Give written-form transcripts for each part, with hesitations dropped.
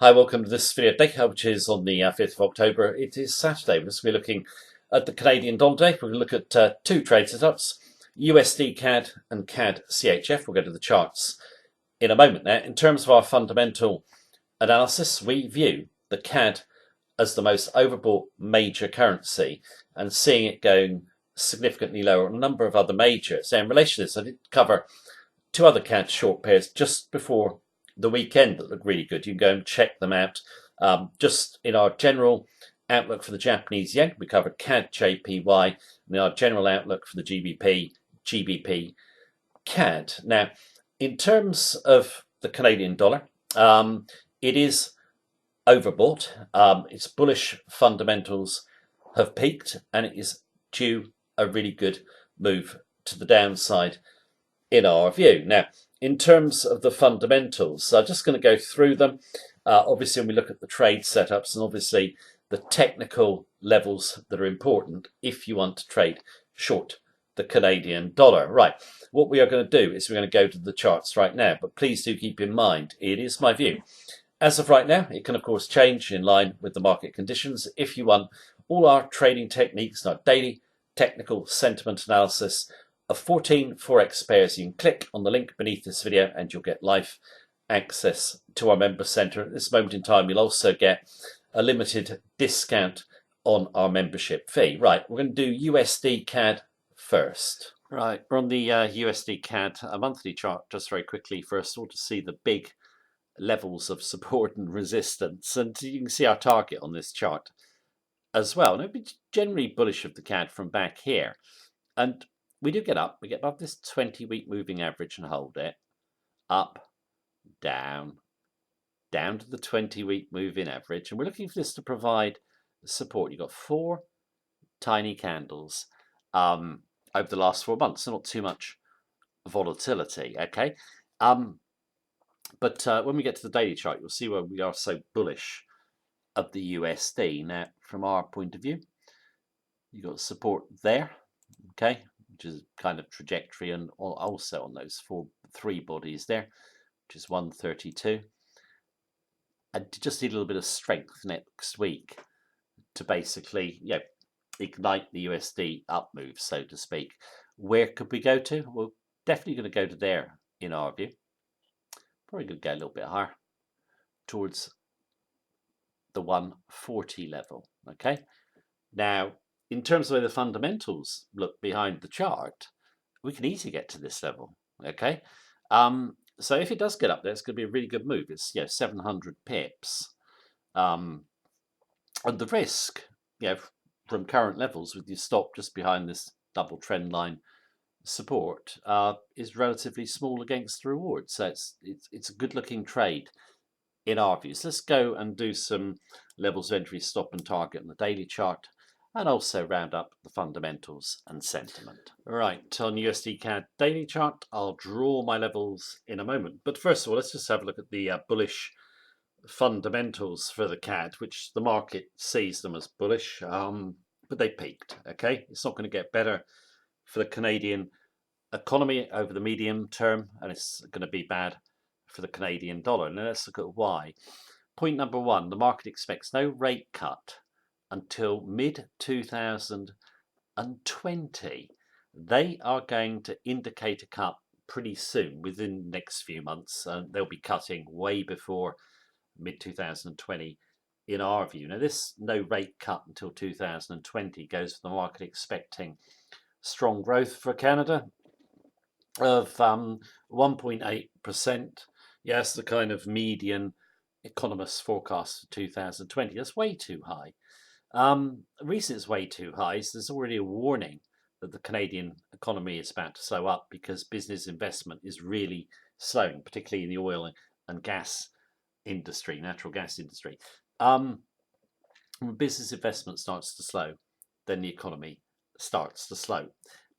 Hi, welcome to this video today, which is on the 5th of October. It is Saturday. We're just looking at the Canadian dollar day. We're going to look at two trade setups, USDCAD and CADCHF. We'll go to the charts in a moment. Now, in terms of our fundamental analysis, we view the CAD as the most overbought major currency and seeing it going significantly lower on a number of other majors. Now, in relation to this, I did cover two other CAD short pairs just before the weekend that look really good. You can go and check them out. Just in our general outlook for the Japanese yen, we covered CAD JPY, and in our general outlook for the GBP CAD. Now, in terms of the Canadian dollar, it is overbought. Its bullish fundamentals have peaked, and it is due a really good move to the downside in our view. Now, in terms of the fundamentals, I'm just going to go through them. Obviously, when we look at the trade setups and obviously the technical levels that are important if you want to trade short the Canadian dollar. Right, what we are going to do is we're going to go to the charts right now, but please do keep in mind, it is my view. As of right now, it can of course change in line with the market conditions. If you want all our trading techniques and our daily technical sentiment analysis of 14 Forex pairs, you can click on the link beneath this video and you'll get live access to our member center. At this moment in time, you'll also get a limited discount on our membership fee. Right, we're going to do USD CAD first. Right, we're on the USD CAD a monthly chart just very quickly first of all to see the big levels of support and resistance, and you can see our target on this chart as well. And it'd be generally bullish of the CAD from back here, and we do get up. We get above this 20-week moving average and hold it. Up, down, down to the 20-week moving average. And we're looking for this to provide support. You've got four tiny candles over the last 4 months. So not too much volatility, okay? But when we get to the daily chart, you'll see why we are so bullish of the USD. Now, from our point of view, you've got support there, okay? Which is kind of trajectory, and also on those three bodies there, which is 132. And just need a little bit of strength next week to basically, ignite the USD up move, so to speak. Where could we go to? We're definitely going to go to there, in our view. Probably going to go a little bit higher towards the 140 level. Okay. Now, in terms of the way the fundamentals look behind the chart, we can easily get to this level. Okay. So if it does get up there, it's going to be a really good move. It's 700 pips. And the risk, from current levels with your stop just behind this double trend line support is relatively small against the reward. So it's a good looking trade in our views. Let's go and do some levels of entry, stop and target on the daily chart, and also round up the fundamentals and sentiment. Right, on USD CAD daily chart, I'll draw my levels in a moment. But first of all, let's just have a look at the bullish fundamentals for the CAD, which the market sees them as bullish, but they peaked. Okay, it's not going to get better for the Canadian economy over the medium term, and it's going to be bad for the Canadian dollar. Now let's look at why. Point number one, the market expects no rate cut until mid-2020. They are going to indicate a cut pretty soon, within the next few months, and they'll be cutting way before mid-2020 in our view. Now this no rate cut until 2020 goes for the market expecting strong growth for Canada of 1.8%. Yes, the kind of median economists forecast for 2020. That's way too high. The reason it's way too high is there's already a warning that the Canadian economy is about to slow up because business investment is really slowing, particularly in the oil and gas industry, natural gas industry. When business investment starts to slow, then the economy starts to slow.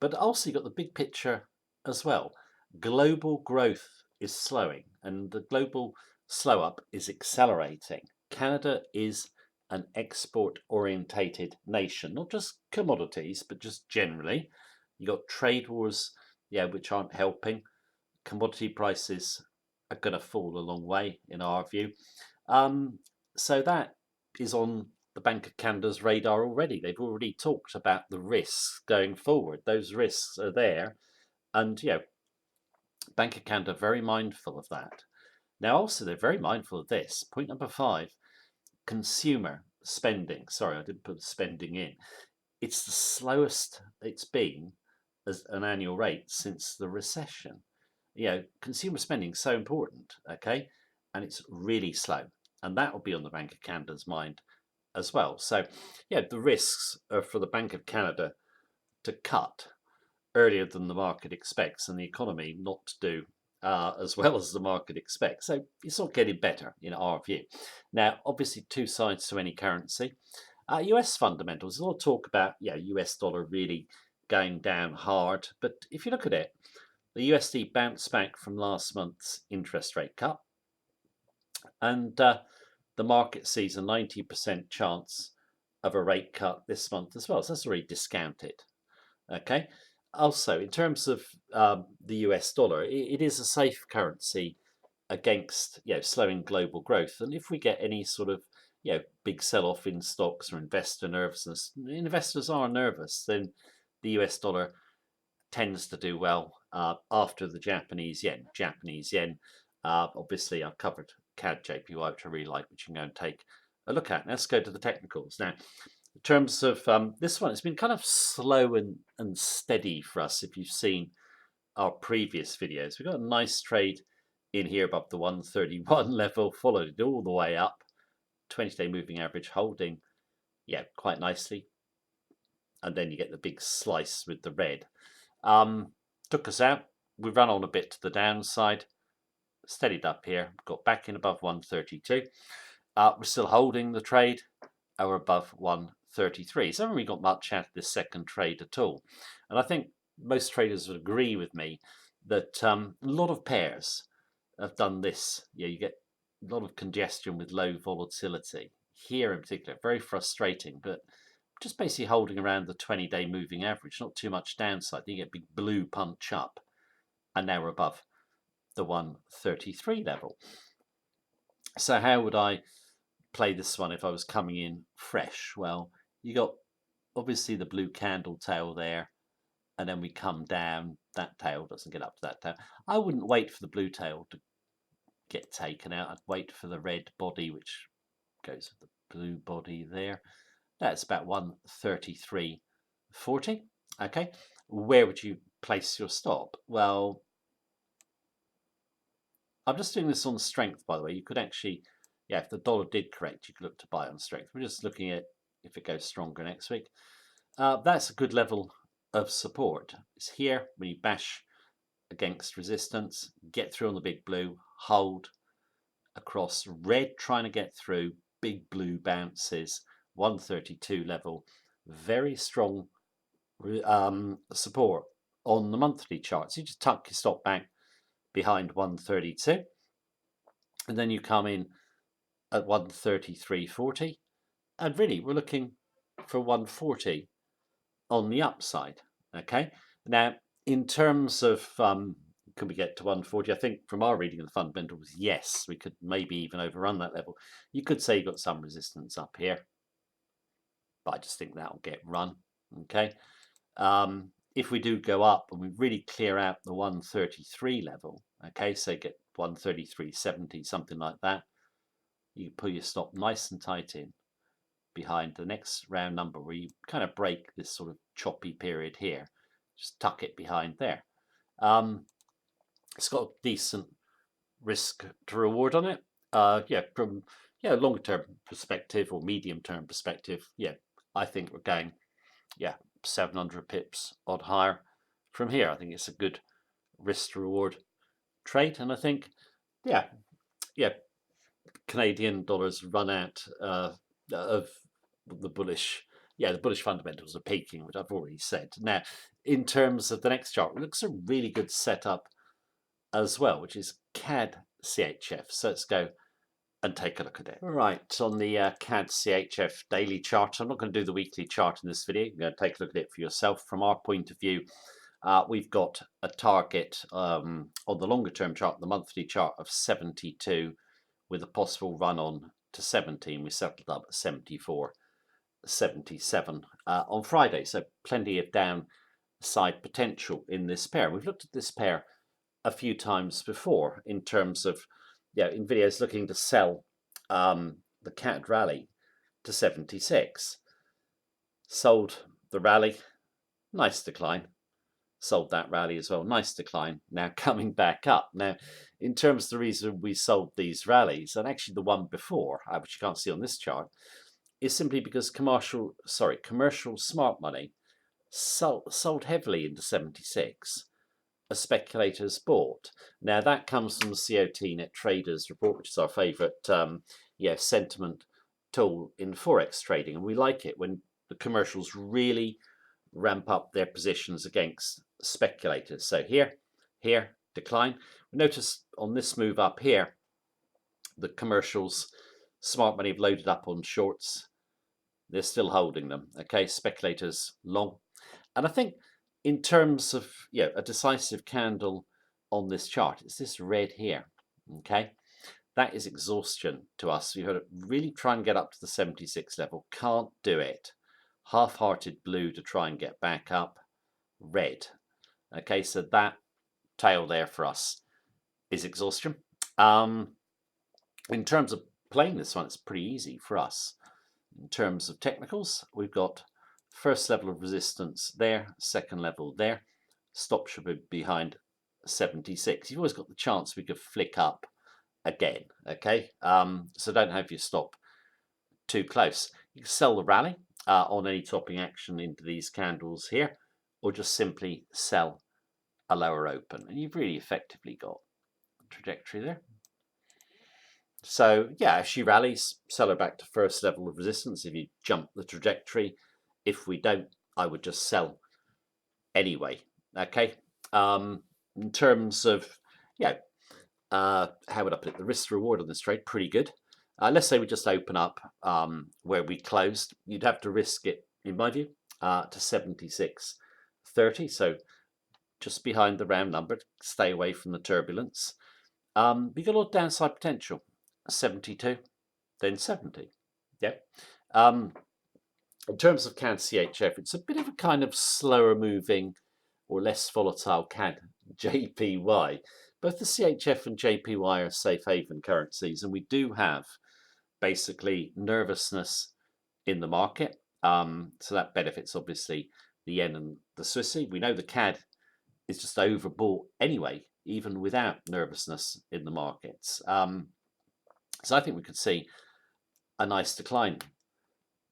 But also you've got the big picture as well. Global growth is slowing, and the global slow up is accelerating. Canada is an export orientated nation, not just commodities, but just generally. You got trade wars, which aren't helping. Commodity prices are going to fall a long way in our view. So that is on the Bank of Canada's radar already. They've already talked about the risks going forward. Those risks are there, and Bank of Canada are very mindful of that. Now, also, they're very mindful of this. Point number 5, consumer spending. Sorry, I didn't put the spending in. It's the slowest it's been as an annual rate since the recession. Consumer spending is so important, okay? And it's really slow. And that will be on the Bank of Canada's mind as well. So, the risks are for the Bank of Canada to cut earlier than the market expects and the economy not to do as well as the market expects. So it's not getting better in our view. Now, obviously, two sides to any currency. US fundamentals, we'll talk about US dollar really going down hard. But if you look at it, the USD bounced back from last month's interest rate cut. And the market sees a 90% chance of a rate cut this month as well. So that's already discounted. Okay. Also, in terms of the US dollar, it is a safe currency against slowing global growth. And if we get any sort of big sell-off in stocks or investor nervousness, investors are nervous, then the US dollar tends to do well after the Japanese yen. Obviously, I've covered CADCHF, which I really like, which you can go and take a look at. Now, let's go to the technicals. Now, in terms of this one, it's been kind of slow and steady for us. If you've seen our previous videos, we've got a nice trade in here above the 131 level, followed it all the way up. 20-day moving average holding, quite nicely. And then you get the big slice with the red. Took us out. We ran on a bit to the downside, steadied up here, got back in above 132. We're still holding the trade. We're above 133. So I haven't really got much out of this second trade at all. And I think most traders would agree with me that a lot of pairs have done this. You get a lot of congestion with low volatility. Here in particular, very frustrating, but just basically holding around the 20-day moving average, not too much downside. You get big blue punch up, and now we're above the 133 level. So how would I play this one if I was coming in fresh? Well, you got obviously the blue candle tail there, and then we come down. That tail doesn't get up to that tail. I wouldn't wait for the blue tail to get taken out. I'd wait for the red body, which goes with the blue body there. That's about 133.40. Okay, where would you place your stop? Well, I'm just doing this on strength, by the way. You could actually, if the dollar did correct, you could look to buy on strength. We're just looking at if it goes stronger next week. That's a good level of support. It's here when you bash against resistance, get through on the big blue, hold across red, trying to get through, big blue bounces, 132 level, very strong support on the monthly charts. You just tuck your stop back behind 132, and then you come in at 133.40, and really we're looking for 140 on the upside. Okay, now in terms of can we get to 140? I think from our reading of the fundamentals, yes, we could maybe even overrun that level. You could say you've got some resistance up here, but I just think that'll get run. Okay, if we do go up and we really clear out the 133 level, okay, so get 133.70, something like that, you pull your stop nice and tight in behind the next round number where you kind of break this sort of choppy period here. Just tuck it behind there. It's got a decent risk to reward on it. From longer term perspective or medium term perspective, I think we're going 700 pips odd higher from here. I think it's a good risk to reward trade, and I think Canadian dollars run out of the bullish. The bullish fundamentals are peaking, which I've already said. Now, in terms of the next chart, it looks a really good setup as well, which is CADCHF. So let's go and take a look at it. Right, on the CADCHF daily chart, I'm not going to do the weekly chart in this video. You're going to take a look at it for yourself. From our point of view, we've got a target on the longer term chart, the monthly chart, of 72 with a possible run on to 70, and we settled up at 74.77 on Friday. So plenty of downside potential in this pair. We've looked at this pair a few times before in terms of, in videos looking to sell the CAD rally to 76. Sold the rally, nice decline. Sold that rally as well, nice decline. Now coming back up. Now, in terms of the reason we sold these rallies, and actually the one before, which you can't see on this chart, is simply because commercial smart money sold heavily into 76. As speculators bought. Now that comes from the COT Net Traders report, which is our favourite sentiment tool in Forex trading, and we like it when the commercials really ramp up their positions against speculators. So here, decline. Notice on this move up here, the commercials, smart money have loaded up on shorts. They're still holding them. Okay, speculators long. And I think in terms of a decisive candle on this chart, it's this red here. Okay, that is exhaustion to us. You've got to really try and get up to the 76 level. Can't do it. Half-hearted blue to try and get back up. Red. Okay, so that tail there for us is exhaustion. In terms of playing this one, it's pretty easy for us. In terms of technicals, we've got first level of resistance there, second level there. Stop should be behind 76. You've always got the chance we could flick up again. Okay, so don't have your stop too close. You can sell the rally on any topping action into these candles here, or just simply sell a lower open, and you've really effectively got trajectory there. So if she rallies, sell her back to first level of resistance. If you jump the trajectory, if we don't, I would just sell anyway. Okay. In terms of how would I put it? The risk reward on this trade, pretty good. Let's say we just open up where we closed. You'd have to risk it, in my view, to 76.30. So just behind the round number, stay away from the turbulence. We got a lot of downside potential. 72, then 70. In terms of CADCHF, it's a bit of a kind of slower moving or less volatile CAD JPY. Both the CHF and JPY are safe haven currencies, and we do have basically nervousness in the market. So that benefits obviously the yen and the Swissy. We know the CAD is just overbought anyway, even without nervousness in the markets. So I think we could see a nice decline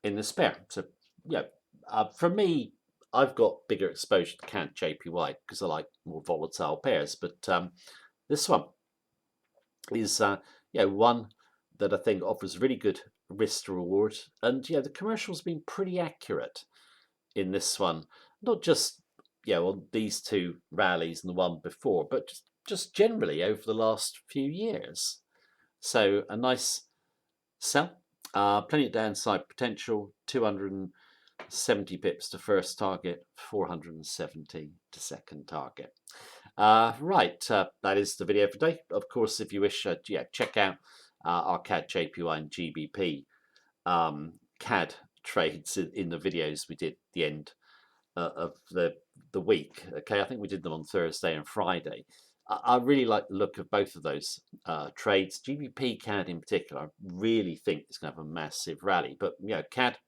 in this pair. So for me, I've got bigger exposure to CAD JPY because I like more volatile pairs. But this one is one that I think offers really good risk to reward, and the commercial's been pretty accurate in this one. Not just on these two rallies and the one before, but just generally over the last few years. So a nice sell. Plenty of downside potential. 270 pips to first target, 470 to second target. Right, that is the video for today. Of course, if you wish, check out our CAD JPY and GBP CAD trades in the videos we did at the end of the week. Okay, I think we did them on Thursday and Friday. I really like the look of both of those trades. GBP CAD in particular, I really think it's going to have a massive rally. But CAD,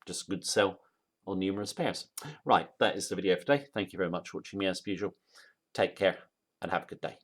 just a good sell on numerous pairs. Right, that is the video for today. Thank you very much for watching me as usual. Take care and have a good day.